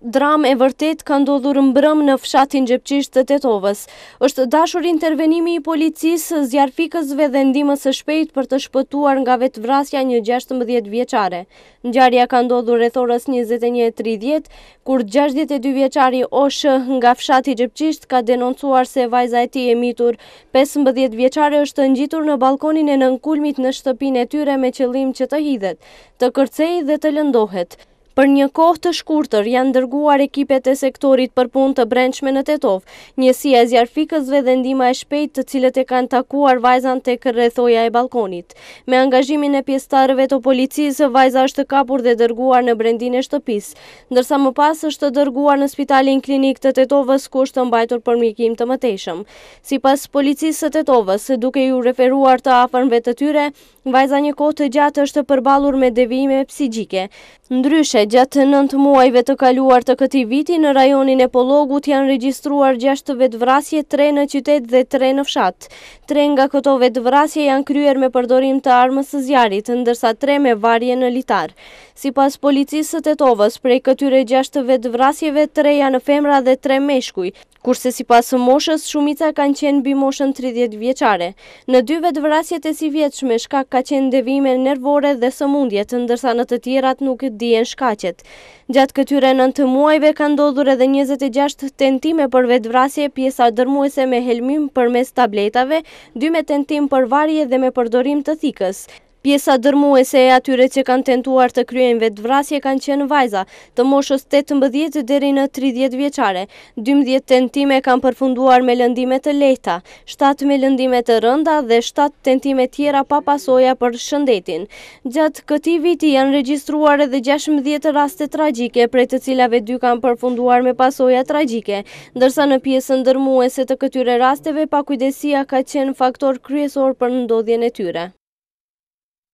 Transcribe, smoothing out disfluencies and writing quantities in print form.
Dram e vërtet ka ndodhur mbrëm në fshatin Gjepçisht të Tetovës. Është dashur intervenimi i policisë, zjarfikësve dhe ndihmës së shpejtë për të shpëtuar nga vetvrasja një 16 vjeçare. Ngjarja ka ndodhur rreth orës 21:30, kur 62 vjeçari Osh nga fshati Gjepçisht ka denoncuar se vajza e tij e mitur 15 vjeçare është ngjitur në balkonin e nënkulmit në shtëpinë e tyre me qëllim që të hidhet, të kërcejë dhe të lëndohet. Për një kohë të shkurtër janë dërguar ekipet e sektorit për punë të brendshme në Tetov, njësia e zjarfikësve dhe ndihma e shpejtë të cilët e kanë takuar vajzan tek rrethoja e balkonit. Me angazhimin e pjesëtarëve të policisë, vajza është kapur dhe dërguar në brendin e shtëpisë, ndërsa më pas është dërguar në Spitalin Klinik të Tetovës, ku është mbajtur për mjekim të mëtejshëm. Sipas policisë së Tetovës, duke ju referuar të afërmve të tyre, vajza një kohë të gjatë është përballur me devijime psigjike. Ndryshe, gjatë 9 muajve të kaluar të këtij viti, në rajonin e Pollogut janë regjistruar 6 vetvrasje, 3 në qytet dhe 3 në fshat. 3 nga këto vetvrasje janë kryer me përdorim të armës së zjarit, ndërsa 3 me varje në litar. Sipas policisë së Tetovës, prej këtyre 6 vetvrasjeve, 3 janë femra dhe 3 meshkuj, kurse sipas moshës, shumica kanë qenë mbi moshën 30 vjeçare. Në 2 vetvrasjet e sivjetshme shkak ka qenë devijime nervore dhe sëmundjet, ndërsa në të tjerat nuk dihen shkaqet. Gjatë këtyre 9 muajve ka ndodhur edhe 26 tentime për vetvrasje, pjesa dërmuese me helmim përmes tabletave, 2 me tentim për varje dhe me përdorim të thikës. Pjesa dërmuese e atyre që kanë tentuar të kryejnë vetvrasje kanë qenë vajza, të moshës 18 deri në 30 vjeçare. 12 tentime kanë përfunduar me lëndime të lehta, 7 me lëndime të rënda dhe 7 tentime tjera pa pasoja për shëndetin. Gjatë këtij viti janë regjistruar edhe 16 raste tragjike, prej të cilave 2 kanë përfunduar me pasoja tragjike, ndërsa në pjesën dërmuese të këtyre rasteve pakujdesia ka qenë faktor kryesor për ndodhjen e tyre.